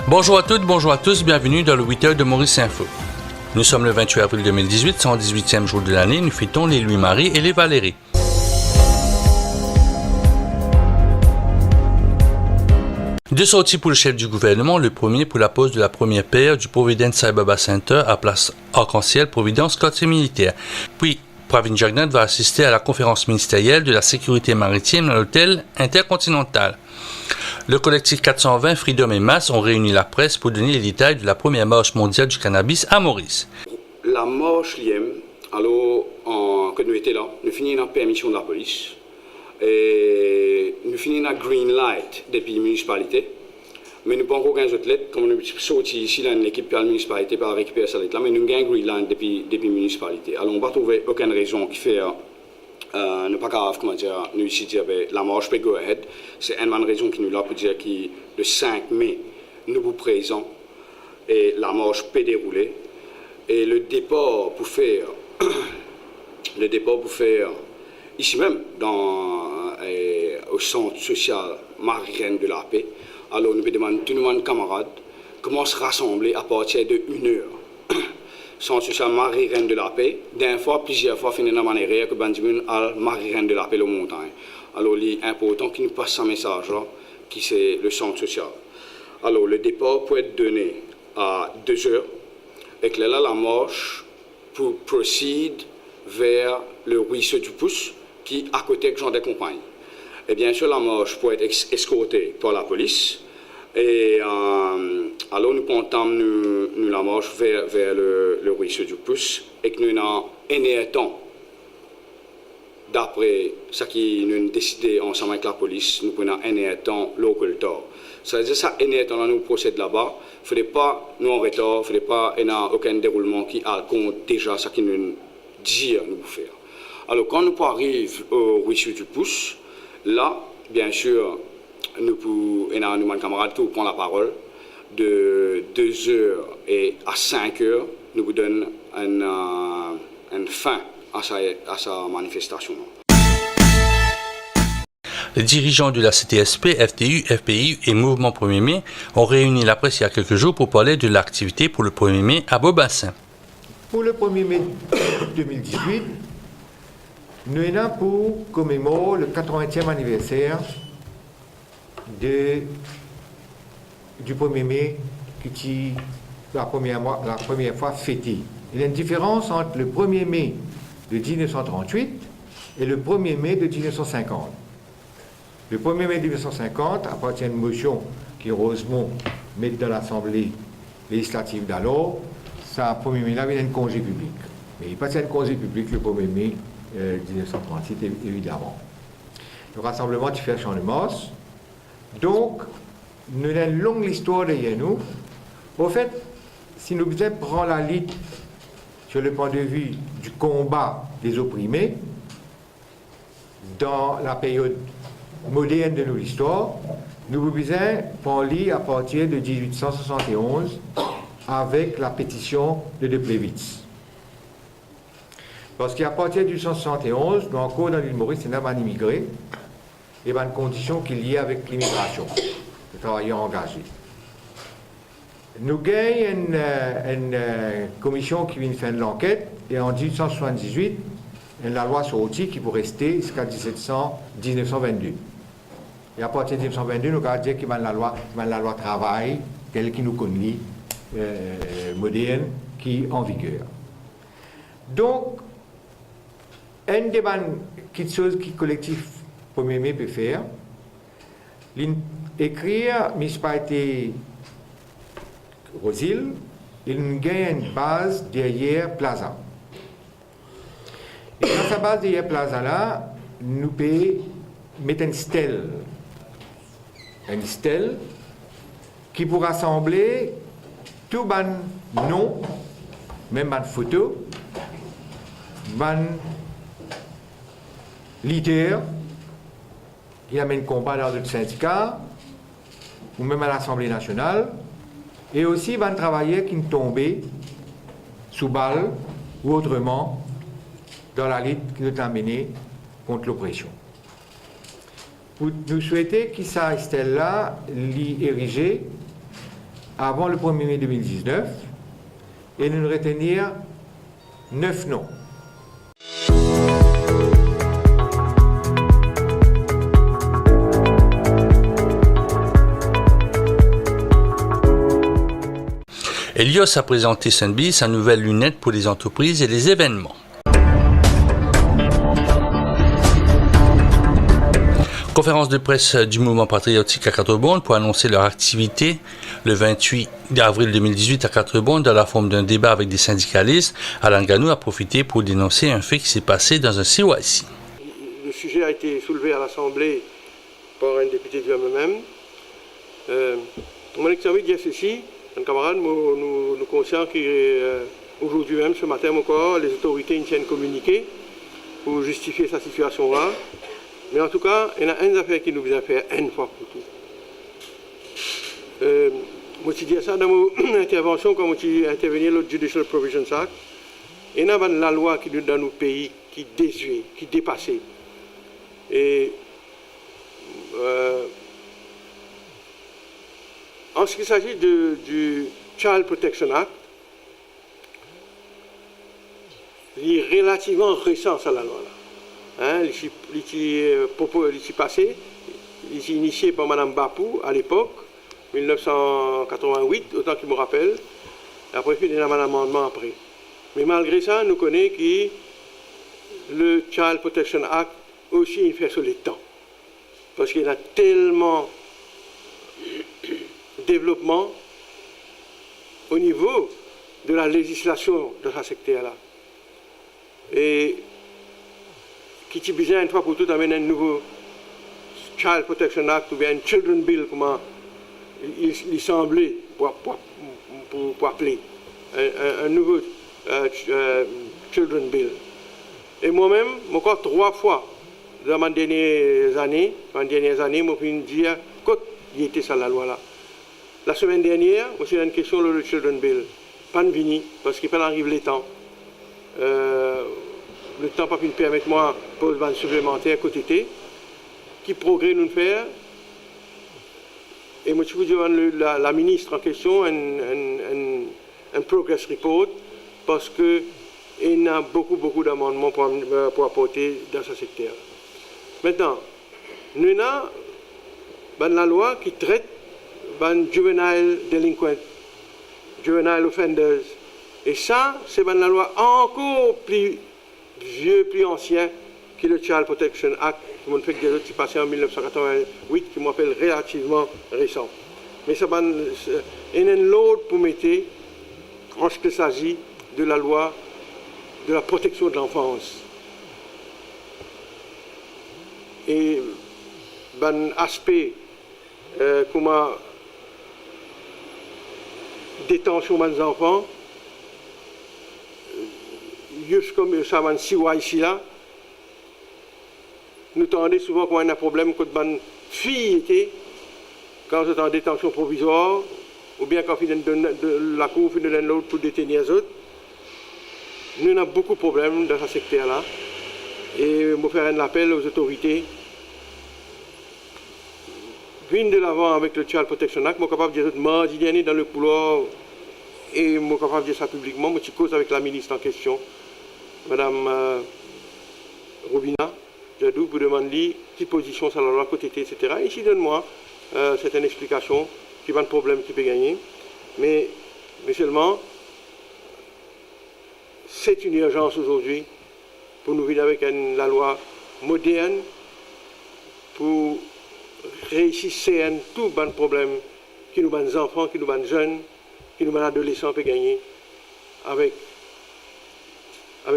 Bonjour à toutes, bonjour à tous, bienvenue dans le 8h de Maurice Info. Nous sommes le 28 avril 2018, 118e jour de l'année, nous fêtons les Louis-Marie et les Valérie. Deux sorties pour le chef du gouvernement, le premier pour la pose de la première paire du Providence Cyber Center à place Arc-en-Ciel, Providence, quartier militaire. Puis, Pravin Jagnat va assister à la conférence ministérielle de la sécurité maritime dans l'hôtel Intercontinental. Le collectif 420 Freedom et Mass ont réuni la presse pour donner les détails de la première marche mondiale du cannabis à Maurice. La marche LIEM, alors que nous étions là, nous finissons la permission de la police et nous finissons la green light depuis la municipalité. Mais nous n'avons pas encore 15 autres lettres, comme nous sommes sortis ici, l'équipe de la municipalité pour récupérer cette lettre-là, mais nous avons green light depuis la municipalité. Alors on n'a pas trouvé aucune raison qui fait ne pas grave, comment dire, nous ici dire la marche peut go ahead. C'est une raison qui nous l'a pour dire que le 5 mai, nous vous présentons et la marche peut dérouler. Et le départ pour faire ici même au centre social Marie-Reine de la Paix. Alors nous demandons tout le monde camarades comment se rassembler à partir de 1h. Centre social Marie-Reine de la Paix, d'un fois, plusieurs fois, finir de manière que Bandimun a Marie-Reine de la Paix, le montagne. Alors, il est important qu'il nous passe ce message-là, qui c'est le centre social. Alors, le départ peut être donné à 2h, et que là, la marche pour procède vers le ruisseau du Pouce, qui est à côté de Jean des Compagnes. Et bien sûr, la marche peut être escortée par la police. Et alors nous comptons nous la marche vers le ruisseau du Pouce et que nous avons un temps, d'après ce qui nous avons décidé ensemble avec la police, nous prenons un temps local tour. Ça veut dire que ça, un temps là, nous procèdons là-bas, il ne fallait pas nous en retard, il ne fallait pas aucun déroulement qui a compte déjà ce qu'il nous dit nous faire. Alors quand nous arrivons au ruisseau du Pouce, là, bien sûr, nous avons camarades qui prend la parole. De 2h à 5h, nous vous donnons une fin à sa manifestation. Les dirigeants de la CTSP, FTU, FPI et Mouvement 1er mai ont réuni la presse il y a quelques jours pour parler de l'activité pour le 1er mai à Beaubassin. Pour le 1er mai 2018, nous sommes là pour commémorer le 80e anniversaire du 1er mai qui est la première fois fêté. Il y a une différence entre le 1er mai de 1938 et le 1er mai de 1950. Le 1er mai de 1950 appartient à une motion qui Rosemont met dans l'Assemblée législative d'alors. Ça, 1er mai, là, il y a un congé public. Mais il passe à un congé public le 1er mai 1938, évidemment. Le rassemblement du fait Champ de Mars. Donc, nous avons une longue histoire derrière nous. Au fait, si nous prenons la lutte sur le point de vue du combat des opprimés, dans la période moderne de notre histoire, nous pouvons parler à partir de 1871 avec la pétition de De Plevitz. Parce qu'à partir de 1871, nous encore dans l'île Maurice, c'est un immigré, et une condition qui est liée avec l'immigration, les travailleurs engagés. Nous gagnons une commission qui vient faire l'enquête, et en 1878, la loi sortie qui peut rester jusqu'à 1922. Et à partir de 1922, nous avons dit qu'il y a la loi travail, telle qui nous connaît, moderne, qui est en vigueur. Donc, une des choses que le collectif 1er mai peut faire, écrire municipalité Rosil, il gagne une base derrière Plaza. Et dans sa base derrière Plaza là, nous pouvons mettre une stèle qui pourra rassembler tout les noms, même les photos, les leaders qui amènent combat dans le syndicat ou même à l'Assemblée nationale, et aussi les travailleurs qui sont tombés sous balle ou autrement dans la lutte qui nous a menée contre l'oppression. Nous souhaitons que ça stèle-là l'y ériger avant le 1er mai 2019 et nous retenir 9 noms. Elios a présenté Sunby sa nouvelle lunette pour les entreprises et les événements. Conférence de presse du mouvement patriotique à Quatre-Bornes pour annoncer leur activité le 28 avril 2018 à Quatre-Bornes dans la forme d'un débat avec des syndicalistes. Alain Ganou a profité pour dénoncer un fait qui s'est passé dans un CYC. Le sujet a été soulevé à l'Assemblée par un député du MMM. Mon envie de dire ceci, un camarade, nous conscients qu'aujourd'hui même, ce matin encore, les autorités tiennent communiqué pour justifier sa situation-là. Mais en tout cas, il y a une affaire qui nous vient faire une fois pour tout. Moi, je dis ça dans mon intervention, quand je intervenir le Judicial Provisions Act. Il y a la loi qui dans nos pays qui désuet, qui dépasse. Et en ce qui s'agit du Child Protection Act, il est relativement récent à la loi. Il est passé, il est initié par Mme Bapou à l'époque, 1988, autant qu'il me rappelle. Après, il y a un amendement après. Mais malgré ça, nous connaissons que le Child Protection Act aussi il fait sur les temps. Parce qu'il y a tellement de développement au niveau de la législation de ce secteur-là. Et qui est besoin une fois pour toutes d'amener un nouveau Child Protection Act ou bien un Children Bill, comment il semblait pour appeler un nouveau Children Bill. Et moi-même, encore 3 fois dans mes dernières années, je me suis dit qu'il était ça la loi là. La semaine dernière, j'ai une question sur le Children Bill. Pas de vini, parce qu'il peut arriver le temps. Le temps pas pu me permettre moi pose ban supplémentaire côté qui progrès nous faire et moi je vous dis la ministre en question un progress report parce que il y a beaucoup d'amendements pour apporter dans ce secteur. Maintenant nous avons la loi qui traite juvenile delinquent, juvenile offenders et ça c'est la loi encore plus vieux, plus ancien que le Child Protection Act, qui m'a fait des autres qui passé en 1988, qui m'appelle relativement récent. Mais ça il y a l'autre pour mettre en ce qui s'agit de la loi de la protection de l'enfance. Et un aspect comment détention des enfants, juste comme ça, ici là, nous entendons souvent qu'on a un problème quand une fille était, quand vous êtes en détention provisoire, ou bien quand la cour finit de l'autre pour détenir les autres. Nous avons beaucoup de problèmes dans ce secteur-là. Et je vais faire un appel aux autorités. Viens de l'avant avec le Child Protection Act, je suis capable de dire mardi dernier dans le couloir, et je suis capable de dire ça publiquement, je suis cause avec la ministre en question. Madame Robina Jadou pour demander quelle position ça leur a côté, etc. Et ici, donne-moi certaines explications qui va un problème qui peut gagner. Mais seulement, c'est une urgence aujourd'hui pour nous vivre avec la loi moderne pour réussir à tout bon problème qui nous les enfants, qui nous les jeunes, qui nous les adolescents peut gagner avec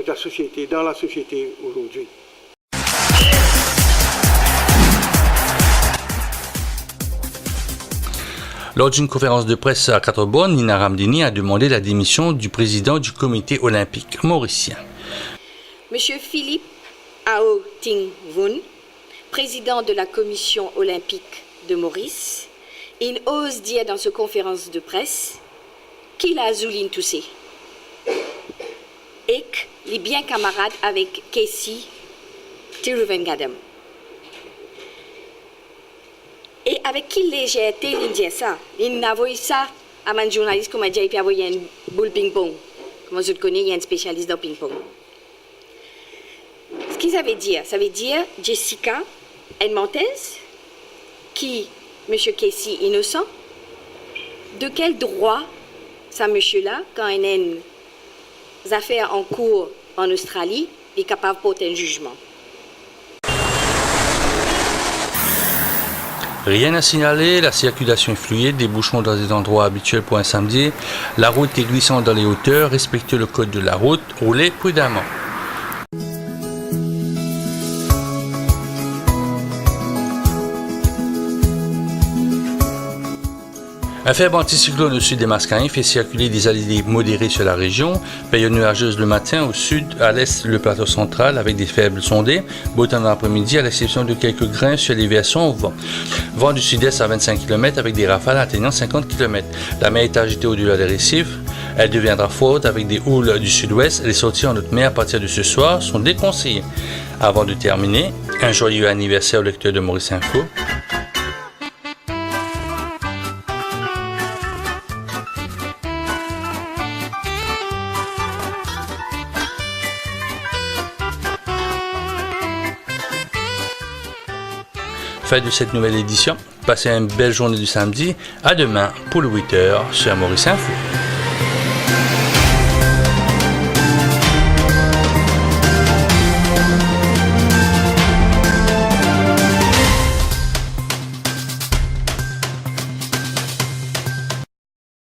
la société, dans la société aujourd'hui. Lors d'une conférence de presse à Quatre-Bornes, Nina Ramdini a demandé la démission du président du comité olympique mauricien. Monsieur Philippe Ao Ting Vun, président de la commission olympique de Maurice, il ose dire dans cette conférence de presse qu'il a Zouline Toussé et qu'il est bien camarade avec Casey Tiruvengadam. Et avec quelle légèreté il dit ça? Il n'a envoyé ça à un journaliste comme a dit, il peut avoir une boule ping-pong. Comme je le connais, il y a un spécialiste dans ping-pong. Ce que ça veut dire? Ça veut dire Jessica Edmontez, qui, M. Casey, innocent. De quel droit, ça monsieur-là, quand il y a une affaire en cours en Australie, est capable de porter un jugement? Rien à signaler, la circulation est fluide, des bouchons dans des endroits habituels pour un samedi, la route est glissante dans les hauteurs, respectez le code de la route, roulez prudemment. Un faible anticyclone au sud des Mascareignes fait circuler des allées modérées sur la région. Période nuageuse le matin, au sud, à l'est, le plateau central avec des faibles sondés. Beau temps dans l'après-midi, à l'exception de quelques grains sur les versions au vent. Vent du sud-est à 25 km avec des rafales atteignant 50 km. La mer est agitée au-delà des récifs. Elle deviendra forte avec des houles du sud-ouest. Les sorties en haute mer à partir de ce soir sont déconseillées. Avant de terminer, un joyeux anniversaire au lecteur de Maurice Info. Fin de cette nouvelle édition. Passez une belle journée du samedi. À demain pour le 8h sur Maurice Info.